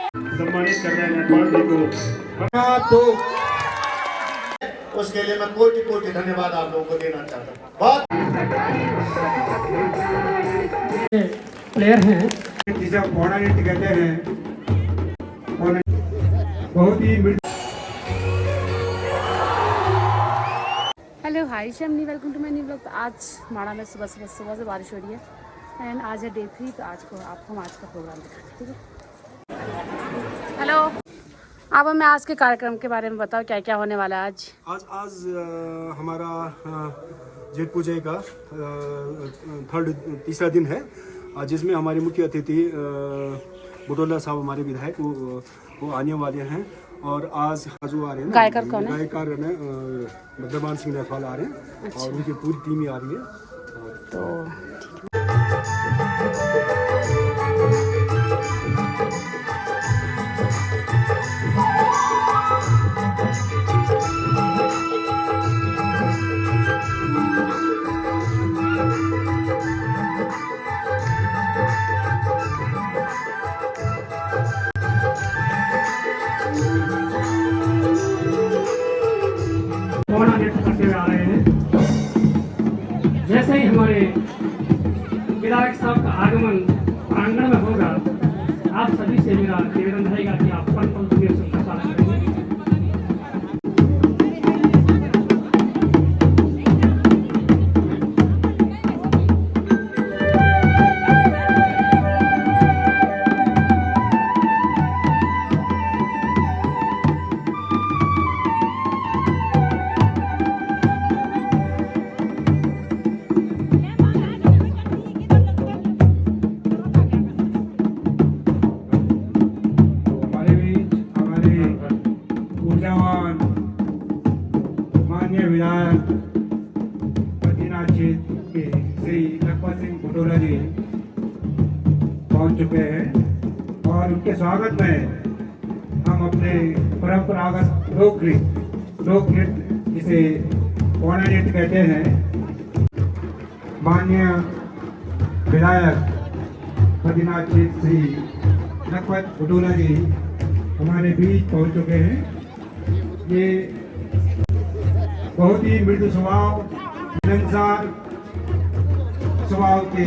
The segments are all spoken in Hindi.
सम्मानित कर रहे हैं नटवर जी को। तो उसके लिए मैं कोटि कोटि धन्यवाद आप लोगों को देना चाहता हूँ। बहुत प्लेयर हैं जिसे पौड़ानिट कहते हैं, बहुत ही हेलो हाय शमनी, welcome to my new blog. तो आज माड़ा में सुबह से बारिश हो रही है एंड आज है डे 3। तो आज को आपको हम आज का प्रोग्राम दिखाते हैं, ठीक है। हेलो, आप हमें आज के कार्यक्रम के बारे में बताओ, क्या क्या होने वाला है आज। हमारा जेठ पूजा का तीसरा दिन है, जिसमें हमारे मुख्य अतिथि बुटोला साहब हमारे विधायक वो आने वाले हैं। और आज जो आ रहे हैं गायकर कौन है? गायकार मध्यमान सिंह रखवाल आ रहे हैं। अच्छा। और उनकी पूरी टीम ही आ रही है। तो करते हुए आ रहे हैं। जैसे ही हमारे विधायक साहब का आगमन प्रांगण में होगा, आप सभी से मेरा निवेदन रहेगा कि आप पल पल दुनिया से उनका स्वागत करेंगे। विधायक बद्रीनाथ क्षेत्र के श्री लखपत सिंह बुटोला जी पहुंच चुके हैं और उनके स्वागत में हम अपने परंपरागत लोक नृत्य जिसे पौड़ा नृत्य कहते हैं, माननीय विधायक बद्रीनाथ क्षेत्र श्री लखपत बुटोला जी हमारे बीच पहुंच चुके हैं। ये बहुत ही मृदु स्वभाव, मिलनसार स्वभाव के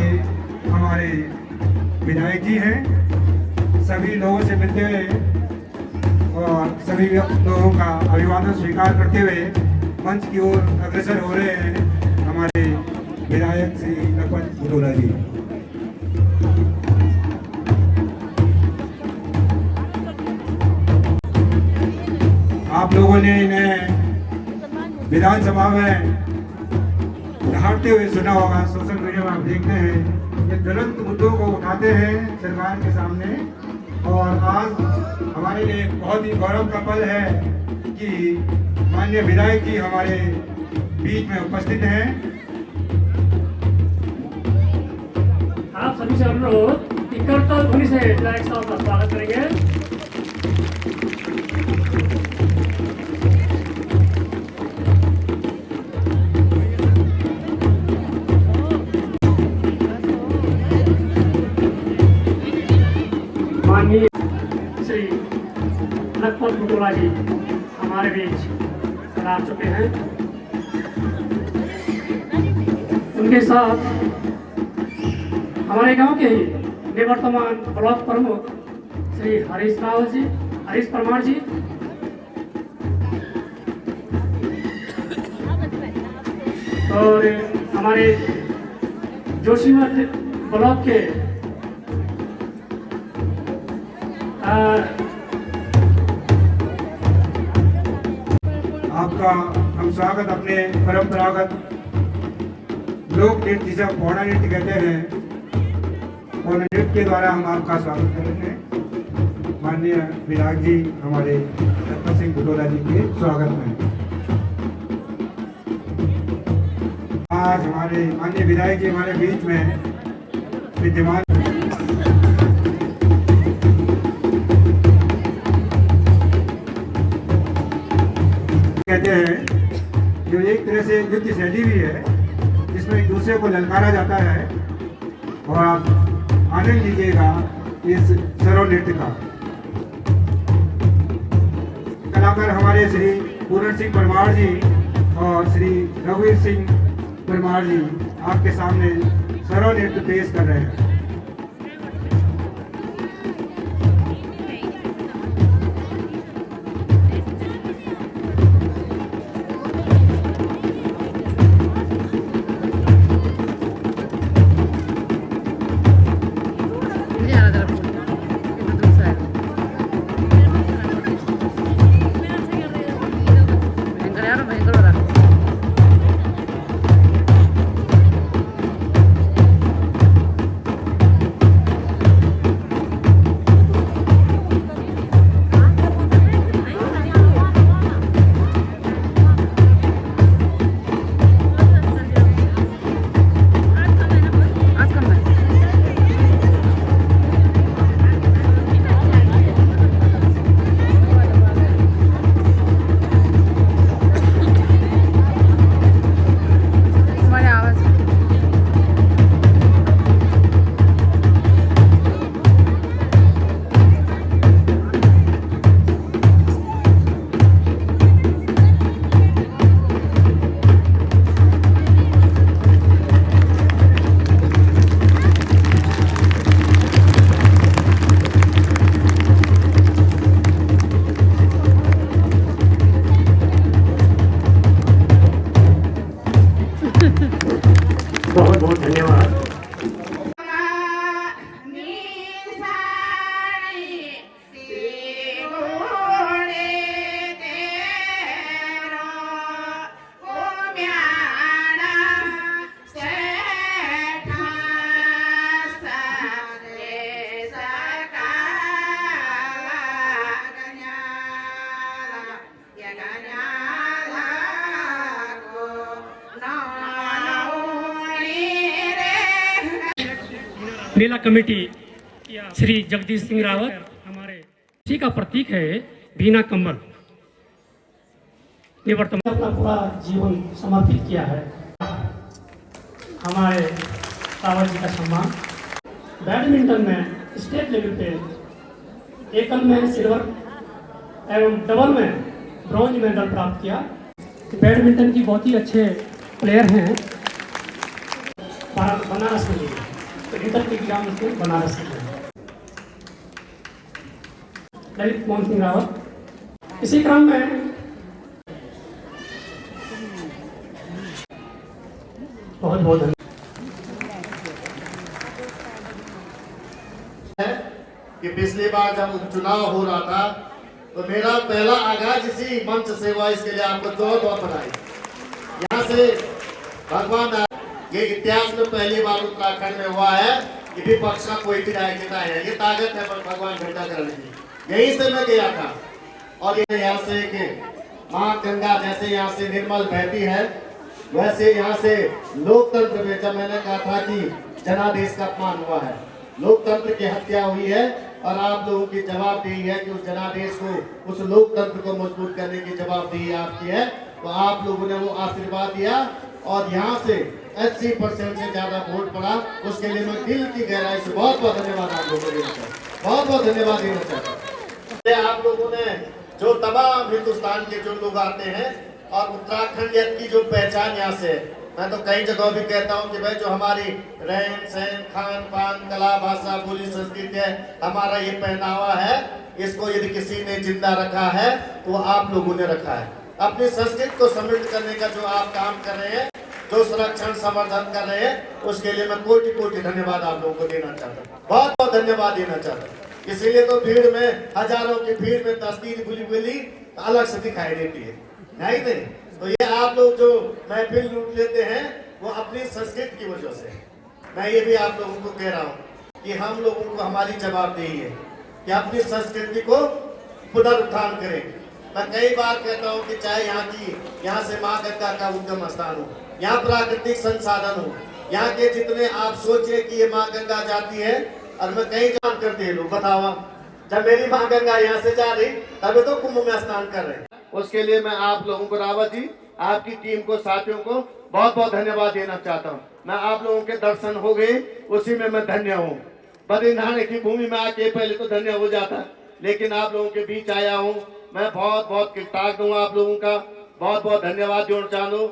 हमारे विधायक जी हैं। सभी लोगों से मिलते हुए और सभी लोगों का अभिवादन स्वीकार करते हुए मंच की ओर अग्रसर हो रहे हैं हमारे विधायक श्री लखपत बुटोला जी। आप लोगों ने इन्हें विधानसभा में दहाड़ते हुए सुना होगा, सोशल मीडिया में आप देखते हैं। ये ज्वलंत मुद्दों को उठाते हैं सरकार के सामने। और आज हमारे लिए बहुत ही गौरव का पल है कि माननीय विधायक जी हमारे बीच में उपस्थित हैं। आप सभी से अनुरोध कि करताल ध्वनि से विधायक साहब का स्वागत करेंगे। माननीय श्री लखपत बुटोला जी हमारे बीच आ चुके हैं। उनके साथ हमारे गांव के ही निवर्तमान ब्लॉक प्रमुख श्री हरीश परमार जी, और हमारे जोशीमठ ब्लॉक के आपका हम स्वागत अपने परंपरागत लोक नृत्य जिसे पौड़ा नृत्य कहते हैं और नृत्य के द्वारा हम आपका स्वागत करेंगे। माननीय विधायक जी हमारे लखपत सिंह बुटोला जी के स्वागत में आज हमारे माननीय विधायक जी हमारे बीच में विद्यमान कहते हैं, जो एक तरह से नृत्य शैली भी है जिसमें एक दूसरे को ललकारा जाता है। और आप आनंद लीजिएगा इस सर्व नृत्य का। कलाकार हमारे श्री पूरण सिंह परमार जी और श्री रघुवीर सिंह परमार जी आपके सामने सरल नृत्य पेश कर रहे हैं। बहुत बहुत धन्यवाद। मेला कमेटी श्री जगदीश सिंह रावत हमारे इसी का प्रतीक है बीना कम्बल ने वर्तमान अपना पूरा जीवन समर्पित किया है। हमारे रावत जी का सम्मान बैडमिंटन में स्टेट लेवल पे एकल में सिल्वर एवं डबल में ब्रॉन्ज मेडल प्राप्त किया। बैडमिंटन की बहुत ही अच्छे प्लेयर हैं बनारस में इंटर के एग्जाम में बनारस में ललित मोहन सिंह रावत। इसी क्रम में बहुत बहुत धन्यवाद कि पिछली बार जब उपचुनाव हो रहा था तो मेरा पहला आगाज इसी मंच से हुआ। इसके लिए आपको बहुत बहुत बधाई। यहाँ से भगवान ये इतिहास में पहली बार उत्तराखंड में हुआ है कि विपक्ष का कोई विधायक जीता है। ये ताकत है भगवान घंटाकरण की। यहीं से मैं गया था और ये यहाँ से कि माँ गंगा जैसे यहाँ से निर्मल बहती है वैसे यहाँ से लोकतंत्र में जब मैंने कहा था कि जनादेश का अपमान हुआ है, लोकतंत्र की हत्या हुई है और आप लोगों की जवाबदेही है कि उस जनादेश को उस लोकतंत्र को मजबूत करने की जवाबदेही आपकी है। तो आप लोगों ने वो आशीर्वाद दिया और यहाँ से 80% से ज्यादा वोट पड़ा। उसके लिए मैं दिल की गहराई से बहुत बहुत धन्यवाद आप लोगों को देना चाहता हूँ। बहुत बहुत धन्यवाद देना चाहता हूँ। आप लोगों ने जो तमाम हिंदुस्तान के जो लोग आते हैं और उत्तराखंड की जो पहचान यहाँ से है, मैं तो कई जगह भी कहता हूँ कि भाई जो हमारी रहन सहन खान पान कला भाषा बोली संस्कृति है, हमारा ये पहनावा है, इसको यदि किसी ने जिंदा रखा है तो आप लोगों ने रखा है। अपनी संस्कृति को समृद्ध करने का जो आप काम कर रहे हैं, जो संरक्षण संवर्धन कर रहे हैं, उसके लिए मैं कोटि कोटि धन्यवाद आप लोगों को देना चाहता हूँ। बहुत बहुत धन्यवाद देना चाहता हूँ। इसीलिए तो भीड़ में, हजारों की भीड़ में तस्वीर बुलबुली अलग से दिखाई देती है, नहीं? तो ये आप लोग जो महफिल लूट लेते हैं वो अपनी संस्कृति की वजह से। मैं ये भी आप लोगों को कह रहा हूँ कि हम लोगों को हमारी जवाबदेही है कि अपनी संस्कृति को पुनरुत्थान करें। मैं कई बार कहता हूँ कि चाहे यहाँ से माँ गंगा का उद्गम स्थान हो, यहाँ प्राकृतिक संसाधन हो, यहाँ के जितने आप सोचे कि ये माँ गंगा जाती है और मैं कहीं जान करते हैं लोग, बताओ जब मेरी माँ गंगा यहाँ से जा रही तभी तो कुंभ में स्नान कर रहे हैं। उसके लिए मैं आप लोगों को, रावत जी, आपकी टीम को, साथियों को बहुत बहुत धन्यवाद देना चाहता हूँ। मैं आप लोगों के दर्शन हो गए, उसी में मैं धन्य हूँ। बद्रीनाथ की भूमि में आके पहले तो धन्य हो जाता, लेकिन आप लोगों के बीच आया हूँ, मैं बहुत बहुत किरताक दूंगा आप लोगों का। बहुत बहुत धन्यवाद जोड़ चाहूँ।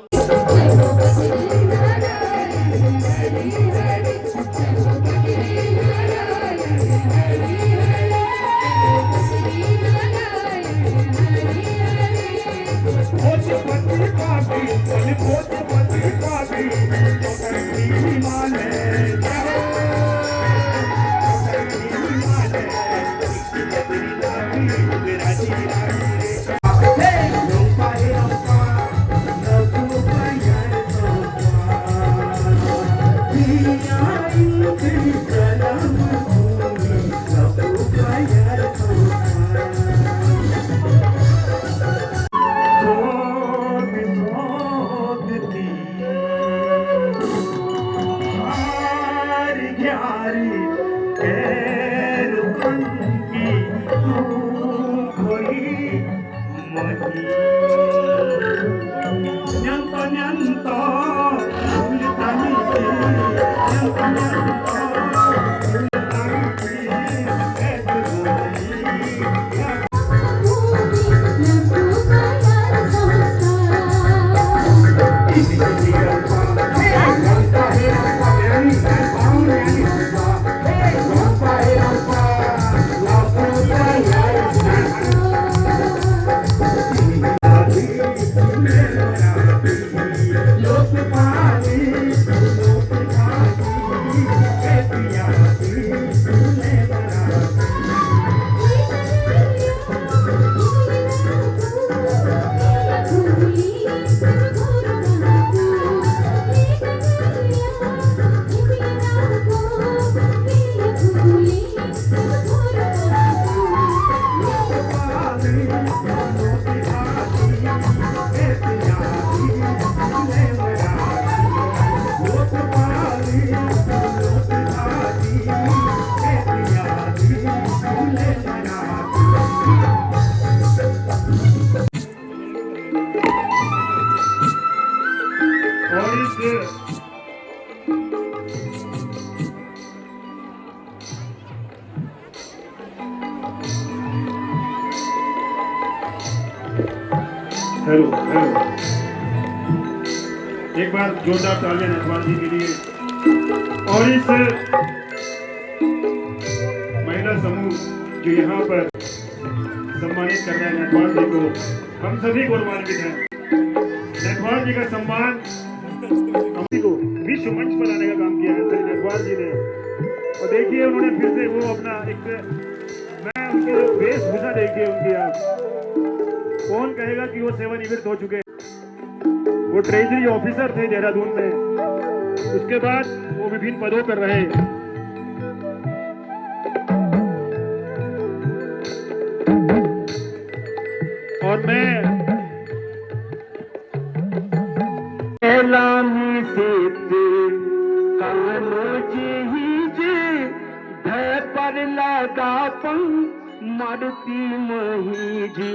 हेलो हेलो, एक बार जोरदार तालियां नटवार जी के लिए। और इस महिला समूह जो यहाँ पर सम्मानित कर रहा है नटवार जी को, हम सभी गौरवान्वित हैं। नटवार जी का सम्मान हम सभी को विश्व मंच पर लाने का काम किया है श्री नटवार जी ने। और देखिए उन्होंने फिर से वो अपना एक, मैं उनके वेशभूषा देखिए उनकी, आप कौन कहेगा कि वो सेवानिवृत्त हो चुके। वो ट्रेजरी ऑफिसर थे देहरादून में, उसके बाद वो विभिन्न पदों पर रहे। और मैं पर लगा मरती मही जी,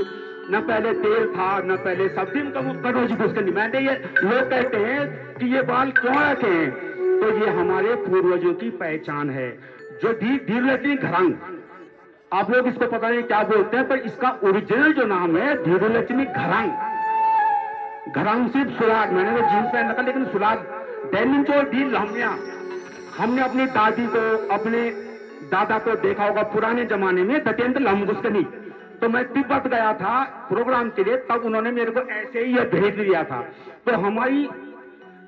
न पहले तेल था न पहले सब्जी करोजी उसके मैंने ये लोग कहते हैं कि ये बाल क्यों रखे हैं, तो ये हमारे पूर्वजों की पहचान है। जो धीरुलक्ष्मी घरंग, आप लोग इसको पता नहीं क्या बोलते हैं, पर इसका ओरिजिनल जो नाम है धीरुलक्ष्मी घरंग। घरंग सिर्फ सुराग, मैंने तो जींस पहन रखा, लेकिन सुराग डेनिम जो दी लहमिया, हमने अपनी दादी को अपने दादा को देखा होगा पुराने जमाने में दतेंद्र लमगुस्कनी। तो मैं तिब्बत गया था प्रोग्राम के लिए, तब उन्होंने मेरे को ऐसे ही भेज दिया था। तो हमारी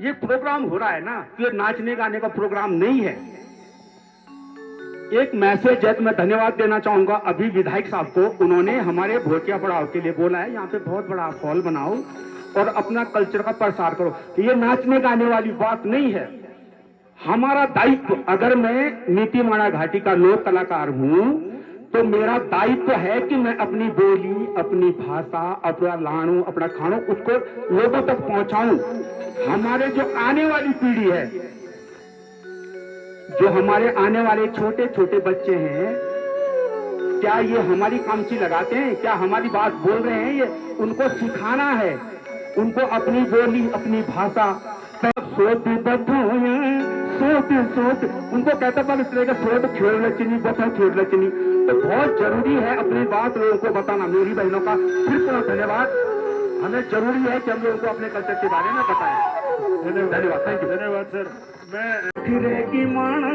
ये प्रोग्राम हो रहा है ना, ये नाचने गाने का प्रोग्राम नहीं है। एक मैसेज है तो मैं धन्यवाद देना चाहूंगा अभी विधायक साहब को, उन्होंने हमारे भोटिया पड़ाव के लिए बोला है यहाँ पे बहुत बड़ा हॉल बनाओ और अपना कल्चर का प्रसार करो। तो ये नाचने गाने वाली बात नहीं है। हमारा दायित्व, अगर मैं नीतीमाणा घाटी का लोक कलाकार हूं तो मेरा दायित्व है कि मैं अपनी बोली, अपनी भाषा, अपना लाणू, अपना खाणो उसको लोगों तक पहुंचाऊं। हमारे जो आने वाली पीढ़ी है, जो हमारे आने वाले छोटे छोटे बच्चे हैं, क्या ये हमारी कामची लगाते हैं? क्या हमारी बात बोल रहे हैं? ये उनको सिखाना है, उनको अपनी बोली, अपनी भाषा सोच उनको कहता था इस तरह का सोच खेल लचनी, बता खेल लचनी। तो बहुत जरूरी है अपनी बात लोगों को बताना। मेरी बहनों का फिर पुनः धन्यवाद। हमें जरूरी है कि हम लोगों को अपने कल्चर के बारे में बताएं। धन्यवाद, थैंक यू। धन्यवाद सर। मैं फिरे की माना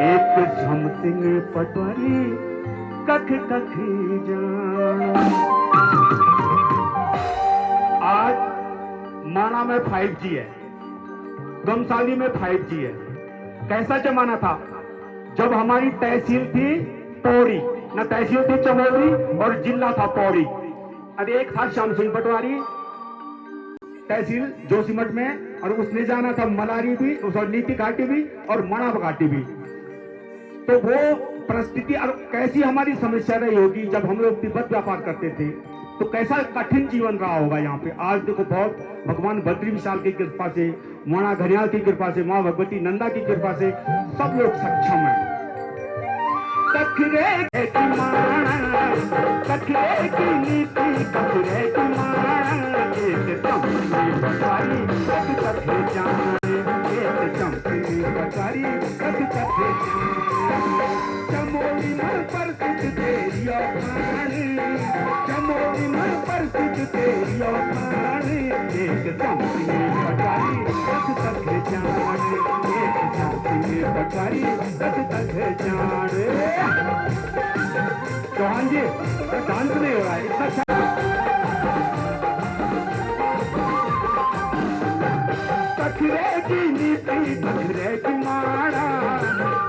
एक समसिंग पटवारी कख कख जाना। आज माना में 5G है, गमसाली में 5G है। कैसा जमाना था जब हमारी तहसील थी पौड़ी, न तहसील थी चमोली और जिला था पौड़ी। अरे एक था श्याम सिंह पटवारी तहसील जोशीमठ में, और उसने जाना था मलारी भी, उस नीति घाटी भी और मणाप घाटी भी। तो वो परिस्थिति और कैसी हमारी समस्या रही होगी जब हम लोग तिब्बत व्यापार करते थे, तो कैसा कठिन जीवन रहा होगा यहाँ पे। आज देखो बहुत भगवान बद्री विशाल की कृपा से, माँ घड़ियाल की कृपा से, माँ भगवती नंदा की कृपा से सब लोग सक्षम हैं। कखरे की माना, कखरे की नीति, कखरे की माना, एक समसिंग पटवारी कख कख जाने, एक समसिंग पटवारी कख कख जाने। चमोली में प्रसिद्ध तेरी अखानी, चमोली में प्रसिद्ध तेरी अखानी, एक समसिंग पटवारी कख कख जाने, एक समसिंग पटवारी कख कख जाने। चौहान जी डांस नहीं हो रहा है इतना अच्छा। कखरे की नीति, कखरे की मारा,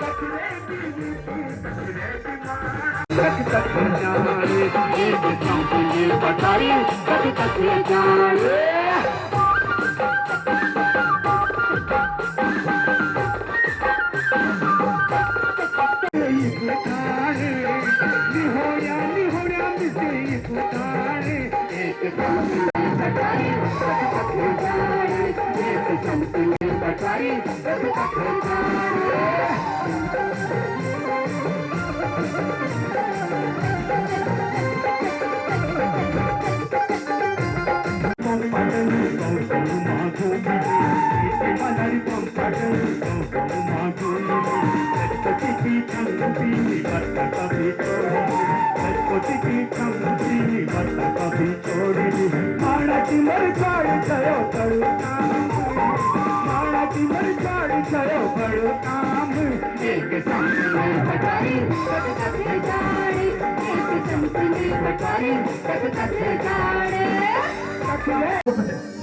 कखरे की नीति, कखरे की मारा, कख कख जाने, एक समसिंग पटवारी कख कख जाने।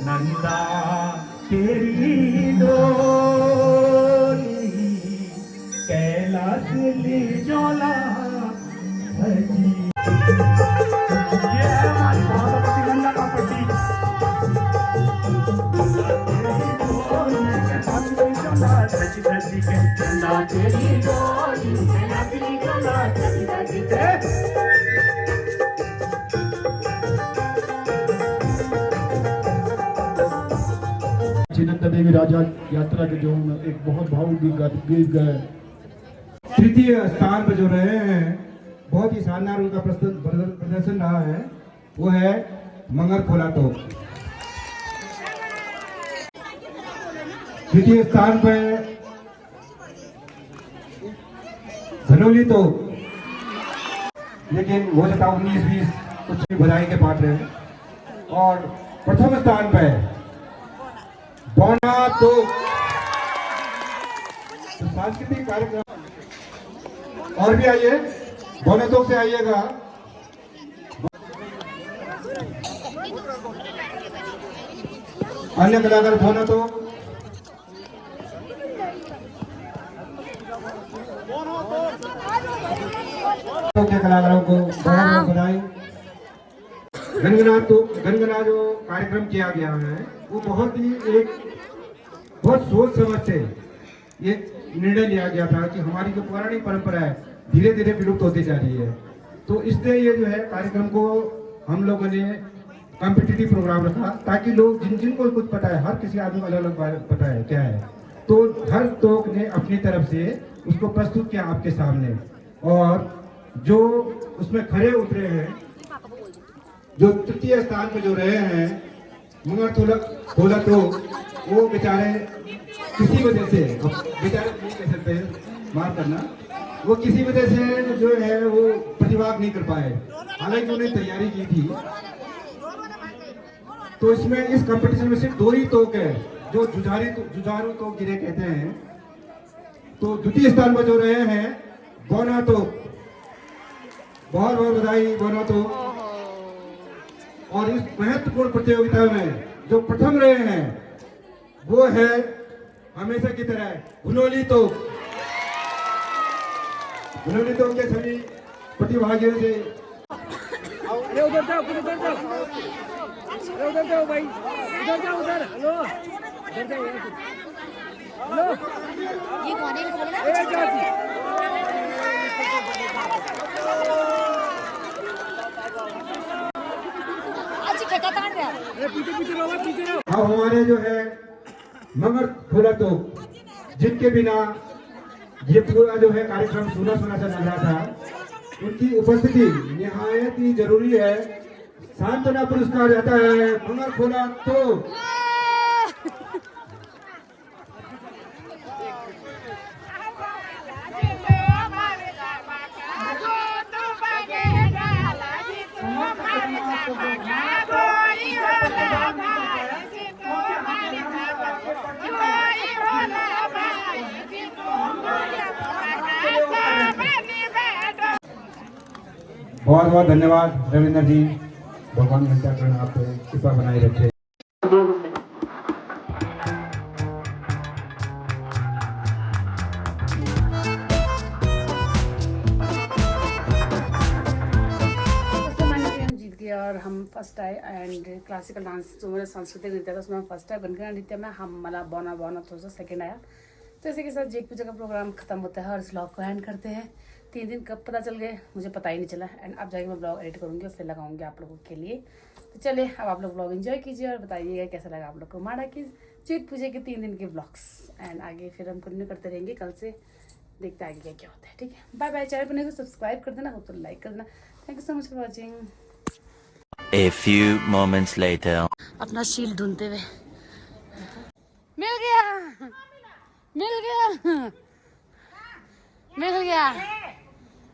नंदा तेरी डोली कैलाश ली जोला भजी। ये है हमारी भागवती नंदा का पट्टी। नंदा तेरी डोली कैलाश ली जोला भजी। नंदा देवी राजा यात्रा के जो एक बहुत भावुक गीत गए। तृतीय स्थान पर जो रहे हैं, बहुत ही शानदार उनका प्रदर्शन रहा है, वो है मंगर खोला तोप। द्वितीय स्थान पर धनोली तोप, लेकिन वो 19-20 कुछ बधाई के पात्र हैं। और प्रथम स्थान पर बौना तोप। तो सांस्कृतिक कार्यक्रम और भी आइए, बौना तोप से आइएगा। अन्य कलाकार बौना तोप, के कलाकारों को बहुत बधाई। गनगना जो कार्यक्रम किया गया है वो बहुत सोच समझ से ये निर्णय लिया गया था कि हमारी जो पौराणिक परंपरा है धीरे धीरे विलुप्त होती जा रही है। तो इसलिए ये जो है कार्यक्रम को हम लोगों ने कॉम्पिटिटिव प्रोग्राम रखा, ताकि लोग जिनको कुछ पता है, हर किसी आदमी को अलग अलग पता है क्या है, तो हर तोक ने अपनी तरफ से उसको प्रस्तुत किया आपके सामने। और जो उसमें खरे उतरे हैं, जो तृतीय स्थान पे जो रहे हैं मंगर खोला तो वो बेचारे किसी वजह से, बेचारे नहीं कह सकते, माफ करना, वो किसी वजह से जो है वो प्रतिभाग नहीं कर पाए, हालांकि उन्हें तैयारी की थी। तो इसमें इस कंपटीशन में सिर्फ 2 ही तोप है जो जुझारू तोप जिन्हें कहते हैं। तो द्वितीय स्थान पर जो रहे हैं बोना तोप, बहुत बहुत बधाई बोना तोप। और इस महत्वपूर्ण प्रतियोगिता में जो प्रथम रहे हैं वो है हमेशा की तरह भुनोली तोप। भुनोली तोप के सभी प्रतिभागियों से अरे उधर जाओ, उधर जाओ, अरे उधर जाओ भाई, उधर जाओ, उधर। हेलो, उधर जाओ, हेलो, ये कौन है? चाची। पीछे पीछे रहो, पीछे रहो। अब हमारे जो है मगर खोला तो जिनके बिना ये पूरा जो है कार्यक्रम सुना सुना सा लग रहा था, उनकी उपस्थिति निहायत ही जरूरी है। सांत्वना पुरस्कार जाता है मगर खोला तो बहुत बहुत धन्यवाद रविंद्र जी। भगवान घंटाकरण आप कृपा बनाए रखे। जीत गए और हम फर्स्ट आए। एंड क्लासिकल डांस जो मेरा सांस्कृतिक नृत्य था उसमें हम फर्स्ट आए। बनकर नृत्य में हम मला बौना बौना थोड़ा सा सेकेंड आया। तो इसी के साथ जेठ पूजा का प्रोग्राम खत्म होता है और इस व्लॉग को एंड करते हैं। 3 दिन कब पता चल गए मुझे पता ही नहीं चला। एंड अब जाके मैं ब्लॉग एडिट करूँगी और फिर लगाऊंगी आप लोगों के लिए। तो चलिए अब आप लोग ब्लॉग एंजॉय कीजिए और बताइएगा कैसा लगा आप लोग को माड़ा की जेठ पूजा के 3 दिन के ब्लॉग्स। एंड आगे फिर हम कंटिन्यू करते रहेंगे, कल से देखते आगे क्या क्या होता है। ठीक है, बाय बाय। चैनल पर नहीं को सब्सक्राइब कर देना, हो तो लाइक कर देना। Thank you so much for watching. A few moments later. अपना शील ढूंढते हुए मिल गया, मिल गया, मिल गया।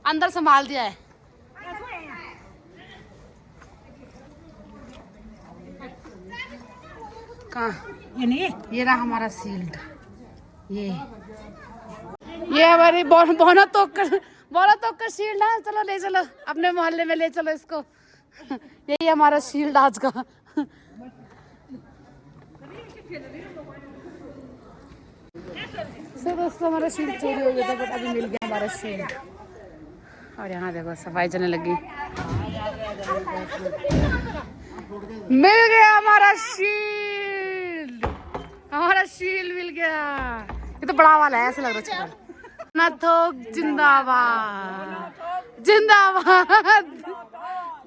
अंदर संभाल दिया है। कहाँ ये रहा हमारा शील्ड। ये हमारी बोना तो का शील्ड है। चलो ले चलो अपने मोहल्ले में, ले चलो इसको। यही हमारा शील्ड आज का। सो दोस्तों हमारा शील्ड चोरी हो गया था बट अभी मिल गया हमारा शील्ड। और यहाँ देखो सफाई चलने लगी। मिल गया हमारा शील्ड, हमारा शील्ड मिल गया। ये तो बड़ा वाला है, ऐसे लग रहा है। नथोक जिंदाबाद, जिंदाबाद,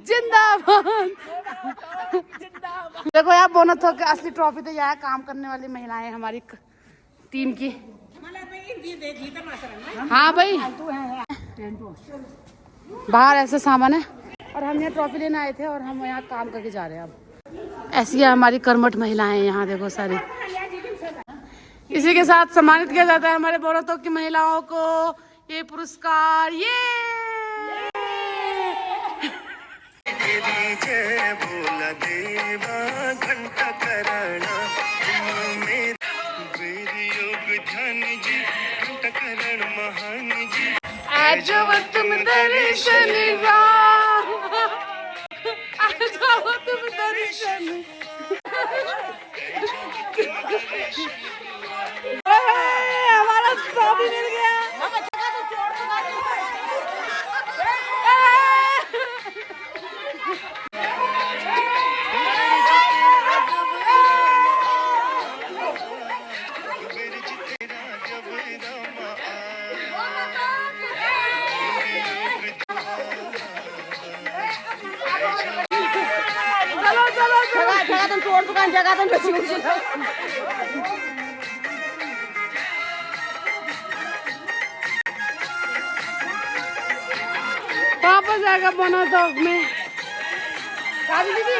जिंदाबाद। देखो यार बोनथोक की असली ट्रॉफी तो यह काम करने वाली महिलाएं हमारी टीम की। हाँ भाई बाहर ऐसे सामान है और हम यहाँ ट्रॉफी लेने आए थे और हम यहाँ काम करके जा रहे हैं। अब ऐसी है हमारी कर्मठ महिलाएं यहाँ देखो सारी। इसी के साथ सम्मानित किया जाता है हमारे बोनथोक की महिलाओं को ये पुरस्कार। ये आज तुम दर्शन तुम दर्शन हमारा ट्रॉफी मिल गया। जगह तुम छोड़ दुकान, जगह तुम वापस जाएगा बोनथोक में। दीदी